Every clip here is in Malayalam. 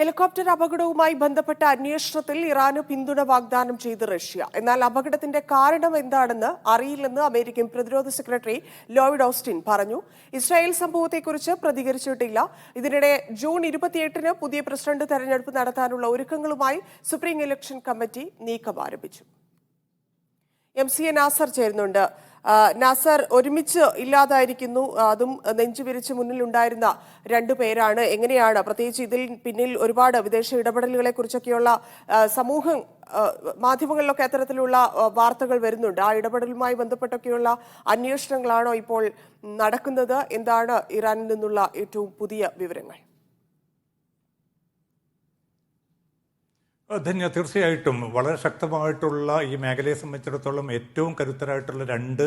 ഹെലികോപ്റ്റർ അപകടവുമായി ബന്ധപ്പെട്ട അന്വേഷണത്തിൽ ഇറാന് പിന്തുണ വാഗ്ദാനം ചെയ്ത് റഷ്യ. എന്നാൽ അപകടത്തിന്റെ കാരണം എന്താണെന്ന് അറിയില്ലെന്ന് അമേരിക്കൻ പ്രതിരോധ സെക്രട്ടറി ലോയിഡ് ഓസ്റ്റിൻ പറഞ്ഞു. ഇസ്രായേൽ സംഭവത്തെക്കുറിച്ച് പ്രതികരിച്ചിട്ടില്ല. ഇതിനിടെ ജൂൺ 28-ന് പുതിയ പ്രസിഡന്റ് തെരഞ്ഞെടുപ്പ് നടത്താനുള്ള ഒരുക്കങ്ങളുമായി സുപ്രീം ഇലക്ഷൻ കമ്മിറ്റി നീക്കം ആരംഭിച്ചു. MCA നാസർ ചേരുന്നുണ്ട്. നാസർ, ഒരുമിച്ച് ഇല്ലാതായിരിക്കുന്നു, അതും നെഞ്ചുവിരിച്ച് മുന്നിലുണ്ടായിരുന്ന രണ്ടുപേരാണ്. എങ്ങനെയാണ്, പ്രത്യേകിച്ച് ഇതിൽ പിന്നിൽ ഒരുപാട് വിദേശ ഇടപെടലുകളെ കുറിച്ചൊക്കെയുള്ള സമൂഹ മാധ്യമങ്ങളിലൊക്കെ അത്തരത്തിലുള്ള വാർത്തകൾ വരുന്നുണ്ട്. ആ ഇടപെടലുമായി ബന്ധപ്പെട്ടൊക്കെയുള്ള അന്വേഷണങ്ങളാണോ ഇപ്പോൾ നടക്കുന്നത്? എന്താണ് ഇറാനിൽ നിന്നുള്ള ഏറ്റവും പുതിയ വിവരങ്ങൾ? ധന്യ, തീർച്ചയായിട്ടും വളരെ ശക്തമായിട്ടുള്ള ഈ മേഖലയെ സംബന്ധിച്ചിടത്തോളം ഏറ്റവും കരുത്തരായിട്ടുള്ള രണ്ട്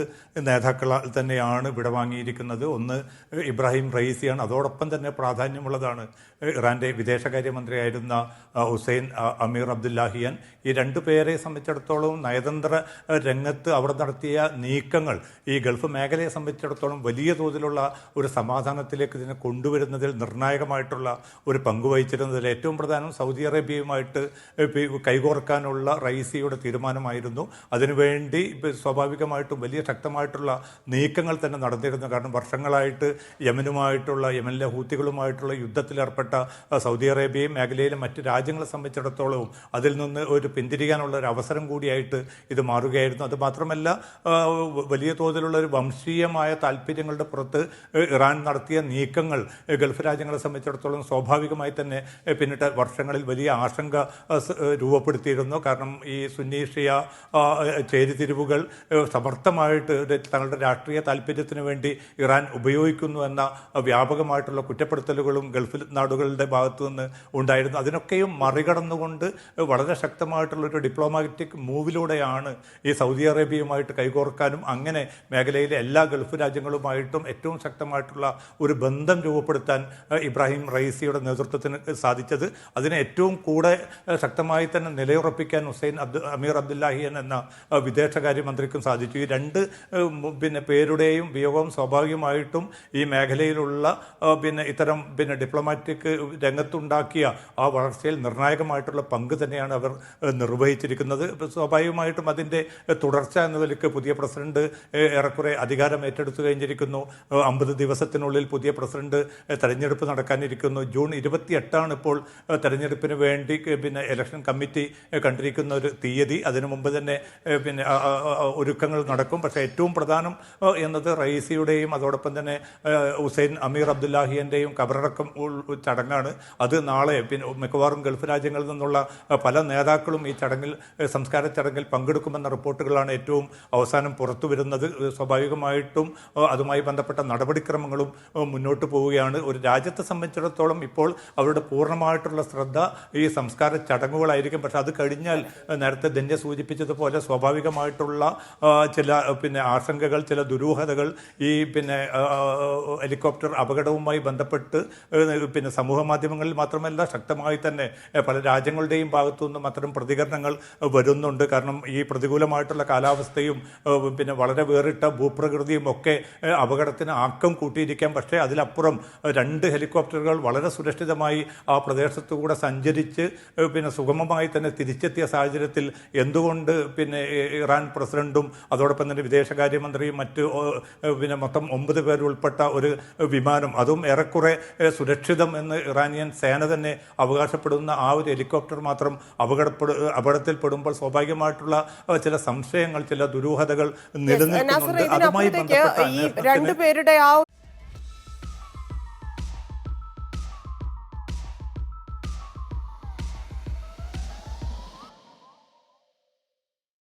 നേതാക്കൾ തന്നെയാണ് വിടവാങ്ങിയിരിക്കുന്നത്. ഒന്ന് ഇബ്രാഹിം റയീസിയാണ്, അതോടൊപ്പം തന്നെ പ്രാധാന്യമുള്ളതാണ് ഇറാൻ്റെ വിദേശകാര്യമന്ത്രിയായിരുന്ന ഹുസൈൻ അമീർ അബ്ദുല്ലാഹിയാൻ. ഈ രണ്ടു പേരെ സംബന്ധിച്ചിടത്തോളം നയതന്ത്ര രംഗത്ത് അവർ നടത്തിയ നീക്കങ്ങൾ ഈ ഗൾഫ് മേഖലയെ സംബന്ധിച്ചിടത്തോളം വലിയ തോതിലുള്ള ഒരു സമാധാനത്തിലേക്ക് ഇതിനെ കൊണ്ടുവരുന്നതിൽ നിർണായകമായിട്ടുള്ള ഒരു പങ്കുവഹിച്ചിരുന്നതിൽ ഏറ്റവും പ്രധാനം സൗദി അറേബ്യയുമായിട്ട് കൈകോർക്കാനുള്ള റയീസിയുടെ തീരുമാനമായിരുന്നു. അതിനുവേണ്ടി സ്വാഭാവികമായിട്ടും വലിയ ശക്തമായിട്ടുള്ള നീക്കങ്ങൾ തന്നെ നടന്നിരുന്നു. കാരണം വർഷങ്ങളായിട്ട് യമനിലെ ഹൂത്തികളുമായിട്ടുള്ള യുദ്ധത്തിലേർപ്പെട്ട സൗദി അറേബ്യയും മേഖലയിലെ മറ്റ് രാജ്യങ്ങളെ സംബന്ധിച്ചിടത്തോളവും അതിൽ നിന്ന് ഒരു പിന്തിരിയാനുള്ള ഒരു അവസരം കൂടിയായിട്ട് ഇത് മാറുകയായിരുന്നു. അതുമാത്രമല്ല, വലിയ തോതിലുള്ള ഒരു വംശീയമായ താല്പര്യങ്ങളുടെ പുറത്ത് ഇറാൻ നടത്തിയ നീക്കങ്ങൾ ഗൾഫ് രാജ്യങ്ങളെ സംബന്ധിച്ചിടത്തോളം സ്വാഭാവികമായി തന്നെ പിന്നിട്ട വർഷങ്ങളിൽ വലിയ ആശങ്ക രൂപപ്പെടുത്തിയിരുന്നു. കാരണം ഈ സുന്നി ഷിയ ചേരിതിരിവുകൾ സമർത്ഥമായിട്ട് തങ്ങളുടെ രാഷ്ട്രീയ താല്പര്യത്തിന് വേണ്ടി ഇറാൻ ഉപയോഗിക്കുന്നു എന്ന വ്യാപകമായിട്ടുള്ള കുറ്റപ്പെടുത്തലുകളും ഗൾഫ് നാടുകളുടെ ഭാഗത്തു നിന്ന് ഉണ്ടായിരുന്നു. അതിനൊക്കെയും മറികടന്നുകൊണ്ട് വളരെ ശക്തമായിട്ടുള്ളൊരു ഡിപ്ലോമാറ്റിക് മൂവിലൂടെയാണ് ഈ സൗദി അറേബ്യയുമായിട്ട് കൈകോർക്കാനും അങ്ങനെ മേഖലയിലെ എല്ലാ ഗൾഫ് രാജ്യങ്ങളുമായിട്ടും ഏറ്റവും ശക്തമായിട്ടുള്ള ഒരു ബന്ധം രൂപപ്പെടുത്താൻ ഇബ്രാഹിം റയീസിയുടെ നേതൃത്വത്തിന് സാധിച്ചത്. അതിനെ ഏറ്റവും കൂടെ ശക്തമായി തന്നെ നിലയുറപ്പിക്കാൻ ഹുസൈൻ അമീർ അബ്ദുല്ലാഹിയൻ എന്ന വിദേശകാര്യമന്ത്രിക്കും സാധിച്ചു. ഈ രണ്ട് പേരുടെയും വിയോഗം സ്വാഭാവികമായിട്ടും ഈ മേഖലയിലുള്ള ഇത്തരം ഡിപ്ലോമാറ്റിക് രംഗത്തുണ്ടാക്കിയ ആ വളർച്ചയിൽ നിർണായകമായിട്ടുള്ള പങ്ക് തന്നെയാണ് അവർ നിർവഹിച്ചിരിക്കുന്നത്. സ്വാഭാവികമായിട്ടും അതിൻ്റെ തുടർച്ച എന്ന നിലയ്ക്ക് പുതിയ പ്രസിഡന്റ് ഏറെക്കുറെ അധികാരം ഏറ്റെടുത്തു കഴിഞ്ഞിരിക്കുന്നു. 50 ദിവസത്തിനുള്ളിൽ പുതിയ പ്രസിഡന്റ് തെരഞ്ഞെടുപ്പ് നടക്കാനിരിക്കുന്നു. ജൂൺ 28 ഇപ്പോൾ തെരഞ്ഞെടുപ്പിന് വേണ്ടി ഇലക്ഷൻ കമ്മിറ്റി കണ്ടിരിക്കുന്ന ഒരു തീയതി. അതിനു മുമ്പ് തന്നെ ഒരുക്കങ്ങൾ നടക്കും. പക്ഷേ ഏറ്റവും പ്രധാനം എന്നത് റയീസിയുടെയും അതോടൊപ്പം തന്നെ ഹുസൈൻ അമീർ അബ്ദുല്ലാഹിയൻ്റെയും കബറടക്കം ചടങ്ങാണ്. അത് നാളെ മിക്കവാറും ഗൾഫ് രാജ്യങ്ങളിൽ നിന്നുള്ള പല നേതാക്കളും ഈ സംസ്കാര ചടങ്ങിൽ പങ്കെടുക്കുമെന്ന റിപ്പോർട്ടുകളാണ് ഏറ്റവും അവസാനം പുറത്തു വരുന്നത്. സ്വാഭാവികമായിട്ടും അതുമായി ബന്ധപ്പെട്ട നടപടിക്രമങ്ങളും മുന്നോട്ട് പോവുകയാണ്. ഒരു രാജ്യത്തെ സംബന്ധിച്ചിടത്തോളം ഇപ്പോൾ അവരുടെ പൂർണ്ണമായിട്ടുള്ള ശ്രദ്ധ ഈ സംസ്കാര ചടങ്ങുകളായിരിക്കും. പക്ഷെ അത് കഴിഞ്ഞാൽ നേരത്തെ ധന്യ സൂചിപ്പിച്ചതുപോലെ സ്വാഭാവികമായിട്ടുള്ള ചില ആശങ്കകൾ, ചില ദുരൂഹതകൾ ഈ ഹെലികോപ്റ്റർ അപകടവുമായി ബന്ധപ്പെട്ട് സമൂഹ മാധ്യമങ്ങളിൽ മാത്രമല്ല ശക്തമായി തന്നെ പല രാജ്യങ്ങളുടെയും ഭാഗത്തു നിന്നും അത്തരം പ്രതികരണങ്ങൾ വരുന്നുണ്ട്. കാരണം ഈ പ്രതികൂലമായിട്ടുള്ള കാലാവസ്ഥയും വളരെ വേറിട്ട ഭൂപ്രകൃതിയും ഒക്കെ അപകടത്തിന് ആക്കം കൂട്ടിയിരിക്കാം. പക്ഷേ അതിലപ്പുറം 2 ഹെലികോപ്റ്ററുകൾ വളരെ സുരക്ഷിതമായി ആ പ്രദേശത്തുകൂടെ സഞ്ചരിച്ച് സുഗമമായി തന്നെ തിരിച്ചെത്തിയ സാഹചര്യത്തിൽ എന്തുകൊണ്ട് ഇറാൻ പ്രസിഡന്റും അതോടൊപ്പം തന്നെ വിദേശകാര്യമന്ത്രിയും മറ്റ് മൊത്തം 9 പേർ ഉൾപ്പെട്ട ഒരു വിമാനം, അതും ഏറെക്കുറെ സുരക്ഷിതം എന്ന് ഇറാനിയൻ സേന തന്നെ അവകാശപ്പെടുന്ന ആ ഒരു ഹെലികോപ്റ്റർ മാത്രം അപകടത്തിൽപ്പെടുമ്പോൾ സ്വാഭാവികമായിട്ടുള്ള ചില സംശയങ്ങൾ, ചില ദുരൂഹതകൾ നിലനിൽക്കുന്നുണ്ട്. അതുമായി ബന്ധപ്പെട്ട